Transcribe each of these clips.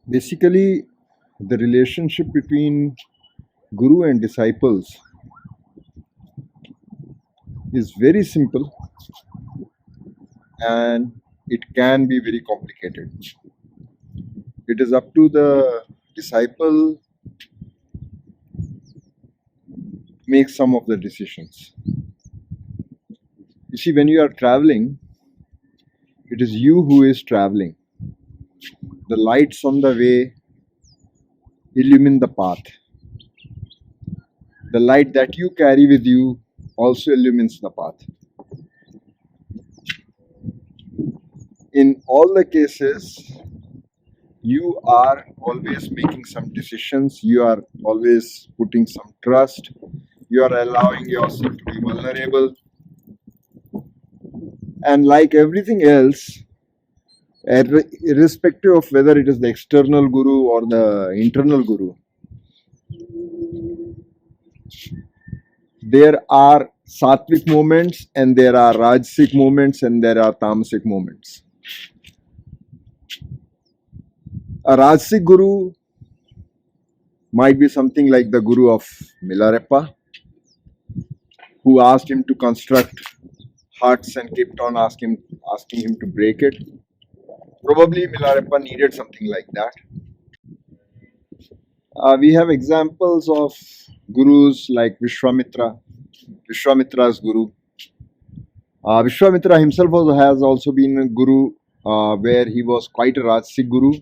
Basically, the relationship between guru and disciples is very simple, and it can be very complicated. It is up to the disciple to make some of the decisions. You see, when you are traveling, it is you who is traveling. The lights on the way illumine the path. The light that you carry with you also illumines the path. In all the cases, you are always making some decisions, you are always putting some trust, you are allowing yourself to be vulnerable, and like everything else, irrespective of whether it is the external guru or the internal guru, there are sattvic moments and there are rajasic moments and there are tamasic moments. A rajasic guru might be something like the guru of Milarepa, who asked him to construct huts and kept on asking him to break it. Probably Milarepa needed something like that. We have examples of gurus like Vishwamitra's guru. Vishwamitra himself has also been a guru, where he was quite a Rajasic guru,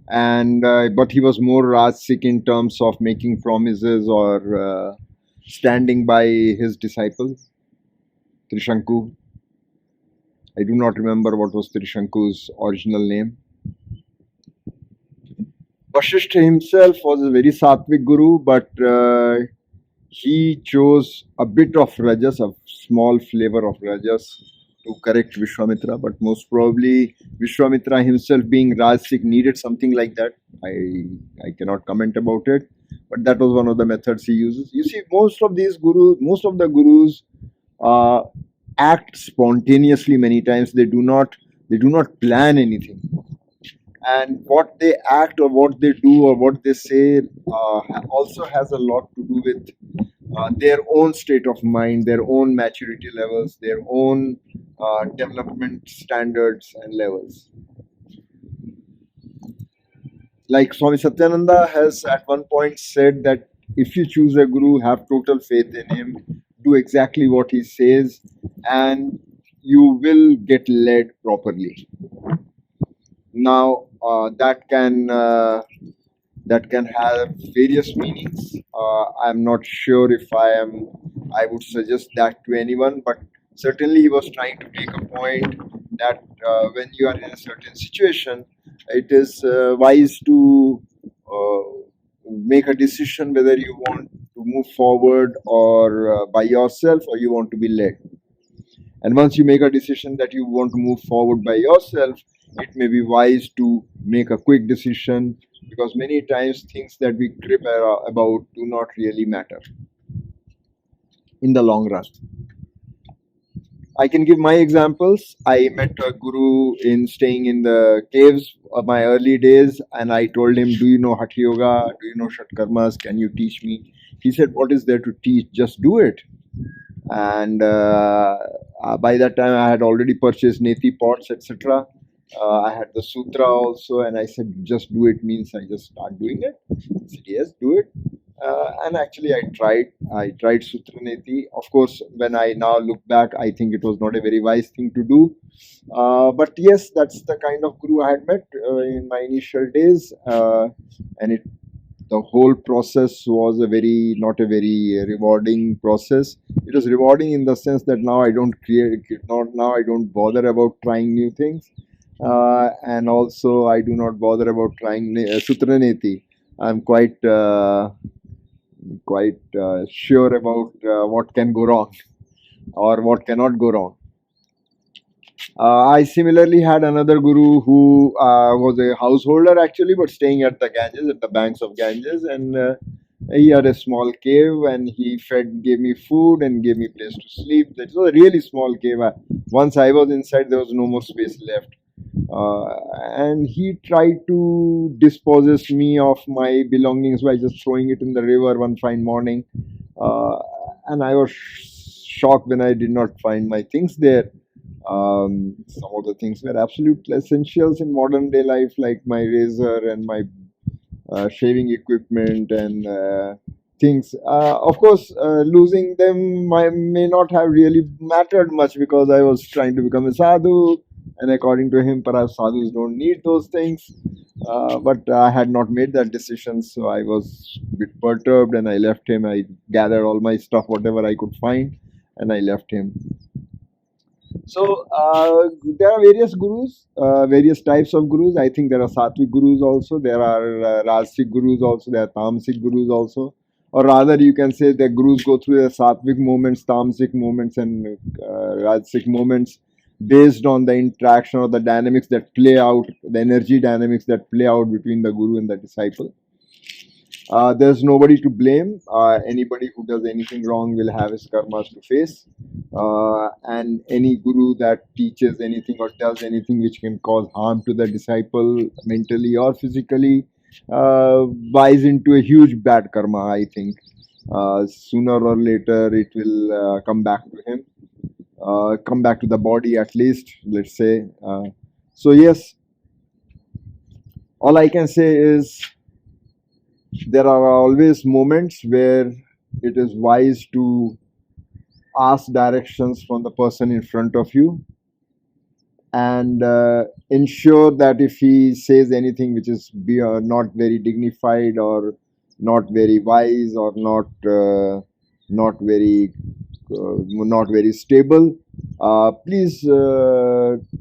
and but he was more Rajasic in terms of making promises or standing by his disciple Trishanku. I do not remember what was Trishanku's original name. Vasishtha himself was a very sattvic guru, but he chose a bit of rajas, a small flavor of rajas to correct Vishwamitra, but most probably Vishwamitra himself, being Rajasic, needed something like that. I cannot comment about it, but that was one of the methods he uses. You see, most of the gurus act spontaneously many times. They do not plan anything, and what they act or what they do or what they say also has a lot to do with their own state of mind, their own maturity levels, their own development standards and levels. Like Swami Satyananda has at one point said that if you choose a guru, have total faith in him, do exactly what he says, and you will get led properly. Now, that can have various meanings. I'm not sure if I would suggest that to anyone, but certainly he was trying to make a point that when you are in a certain situation, it is wise to make a decision whether you want to move forward or by yourself, or you want to be led. And once you make a decision that you want to move forward by yourself, it may be wise to make a quick decision, because many times things that we crib about do not really matter in the long run. I can give my examples. I met a guru in staying in the caves of my early days, and I told him, "Do you know Hatha Yoga? Do you know Shatkarmas? Can you teach me?" He said, "What is there to teach? Just do it." And by that time, I had already purchased neti pots, etc. I had the sutra also, and I said, "Just do it" means I just start doing it. He said, "Yes, do it." And actually, I tried sutra neti. Of course, when I now look back, I think it was not a very wise thing to do. But yes, that's the kind of guru I had met in my initial days, and the whole process was not a very rewarding process. It was rewarding in the sense that now I don't bother about trying new things, and also I do not bother about trying sutra neti. I'm quite sure about what can go wrong or what cannot go wrong. I similarly had another guru who was a householder actually, but staying at the Ganges, at the banks of Ganges, and he had a small cave, and he gave me food, and gave me place to sleep. It was a really small cave. Once I was inside, there was no more space left. uh, and he tried to dispossess me of my belongings by just throwing it in the river one fine morning. uh, and I was shocked when I did not find my things there. Some of the things were absolute essentials in modern day life, like my razor and my shaving equipment and things. Of course, losing them may not have really mattered much because I was trying to become a sadhu, and according to him, perhaps sadhus don't need those things. But I had not made that decision, so I was a bit perturbed and I left him. I gathered all my stuff, whatever I could find, and I left him. So there are various gurus, various types of gurus. I think there are sattvic gurus also. There are rajasic gurus also. There are tamasic gurus also. Or rather, you can say the gurus go through the sattvic moments, tamasic moments, and rajasic moments based on the interaction or the dynamics that play out, the energy dynamics that play out between the guru and the disciple. There's nobody to blame. Anybody who does anything wrong will have his karmas to face. And any guru that teaches anything or does anything which can cause harm to the disciple mentally or physically buys into a huge bad karma, I think. Sooner or later, it will come back to him, come back to the body at least, let's say. So, yes, all I can say is there are always moments where it is wise to ask directions from the person in front of you and ensure that if he says anything which is not very dignified or not very wise or not very stable, please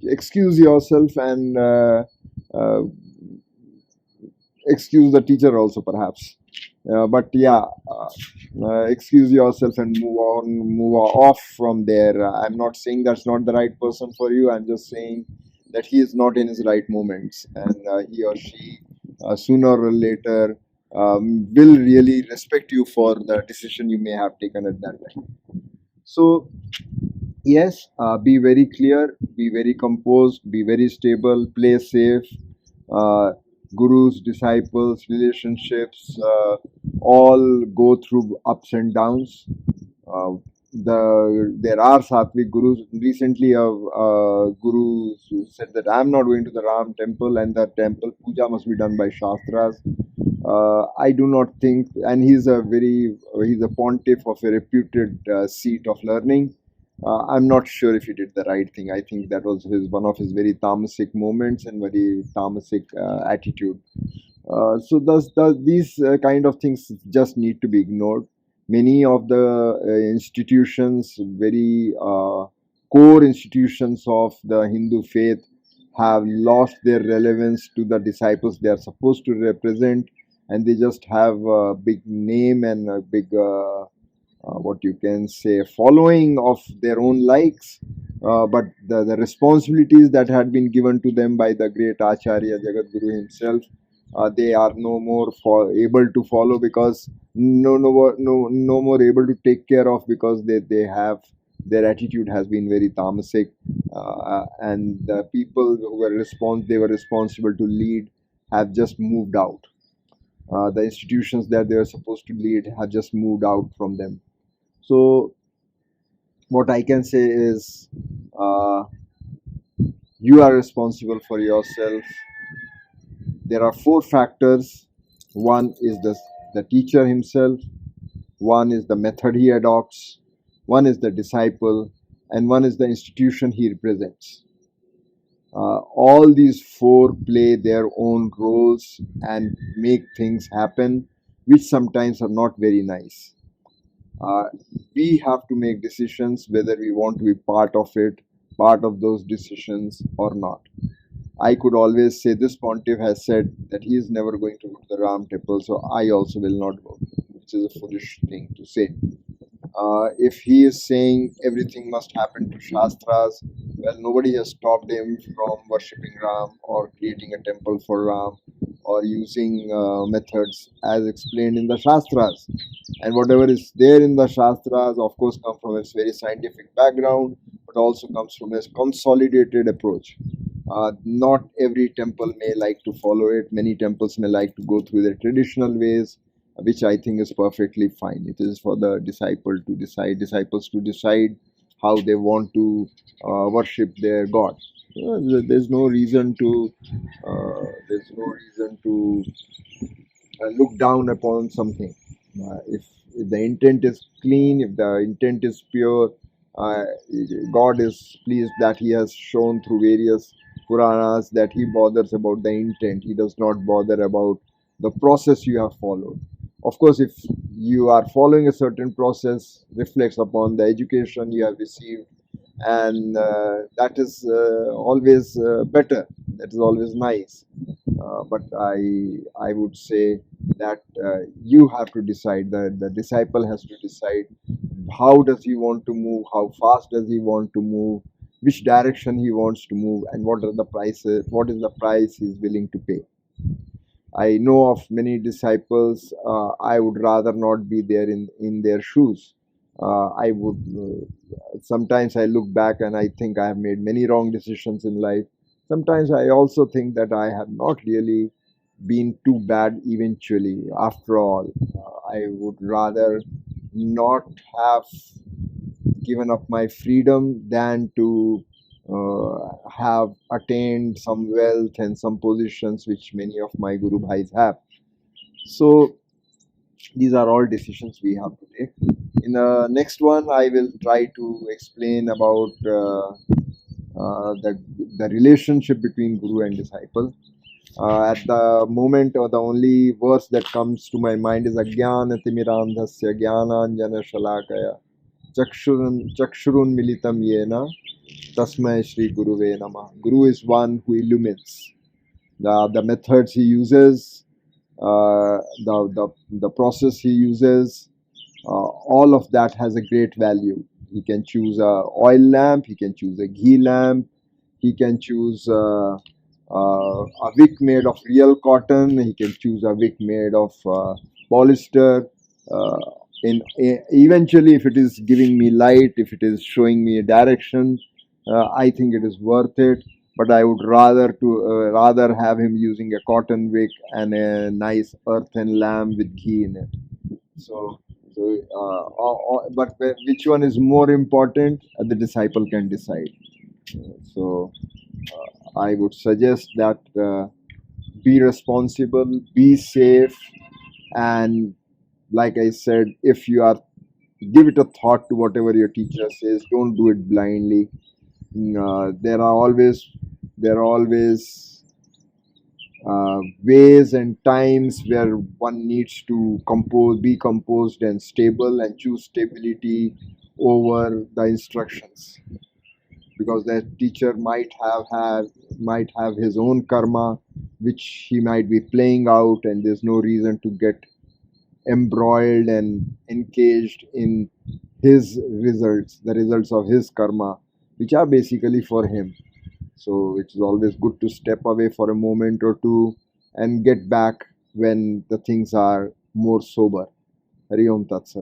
excuse yourself and uh, excuse the teacher also perhaps. But yeah, excuse yourself and move off from there. I'm not saying that's not the right person for you. I'm just saying that he is not in his right moments, and he or she sooner or later will really respect you for the decision you may have taken at that time. So yes, be very clear, be very composed, be very stable, play safe. Uh, Gurus, disciples, relationships, all go through ups and downs. There are sattvic gurus. Recently, a guru said that I'm not going to the Ram temple, and the temple puja must be done by shastras. I do not think, and he's a pontiff of a reputed seat of learning. I'm not sure if he did the right thing. I think that was one of his very tamasic moments and very tamasic attitude. These kind of things just need to be ignored. Many of the institutions, very core institutions of the Hindu faith, have lost their relevance to the disciples they are supposed to represent, and they just have a big name and a big what you can say following of their own likes, but the responsibilities that had been given to them by the great Acharya Jagadguru himself, they are no more able to follow because no more able to take care of because they have their attitude has been very tamasic, and the people who they were responsible to lead have just moved out. The institutions that they were supposed to lead have just moved out from them. So what I can say is, uh, you are responsible for yourself. There are four factors. One is the teacher himself, one is the method he adopts, one is the disciple, and one is the institution he represents. All these four play their own roles and make things happen, which sometimes are not very nice. Uh, we have to make decisions whether we want to be part of it, part of those decisions or not. I could always say this pontiff has said that he is never going to go to the Ram temple, so I also will not go, which is a foolish thing to say. If he is saying everything must happen to Shastras, well, nobody has stopped him from worshipping Ram or creating a temple for Ram or using methods as explained in the Shastras. And whatever is there in the Shastras, of course, comes from a very scientific background, but also comes from a consolidated approach. Not every temple may like to follow it. Many temples may like to go through the traditional ways, which I think is perfectly fine. It is for the disciples to decide how they want to worship their God. There's no reason to look down upon something. If the intent is clean, if the intent is pure, uh, God is pleased that He has shown through various Puranas that He bothers about the intent. He does not bother about the process you have followed. Of course, if you are following a certain process, reflects upon the education you have received, and that is always better. That is always nice. But I would say that you have to decide. The disciple has to decide how does he want to move, how fast does he want to move, which direction he wants to move, and what is the price he's willing to pay. I know of many disciples. I would rather not be there in their shoes. I would sometimes I look back and I think I have made many wrong decisions in life. Sometimes I also think that I have not really been too bad eventually. After all, I would rather not have given up my freedom than to have attained some wealth and some positions which many of my Guru Bhais have. So these are all decisions we have to take. In the next one, I will try to explain about the relationship between Guru and disciple. At the moment, or the only verse that comes to my mind is Agyana Timirandhasya Jnananjana Shalakaya Chakshurun Militam Yena Tasmai Shri Guruve Namah. Guru is one who illumines. The methods he uses, the process he uses, all of that has a great value. He can choose a oil lamp, he can choose a ghee lamp, he can choose a wick made of real cotton, he can choose a wick made of polyester. Uh, Eventually, if it is giving me light, if it is showing me a direction, I think it is worth it. But I would rather have him using a cotton wick and a nice earthen lamp with ghee in it. So, but which one is more important? The disciple can decide. So, I would suggest that be responsible, be safe, and like I said, if you are give it a thought to whatever your teacher says. Don't do it blindly. There are always ways and times where one needs to be composed and stable, and choose stability over the instructions, because that teacher might have his own karma which he might be playing out, and there's no reason to get embroiled and engaged in his results, the results of his karma, which are basically for him. So it's always good to step away for a moment or two and get back when the things are more sober. Hari Om Tat Sat.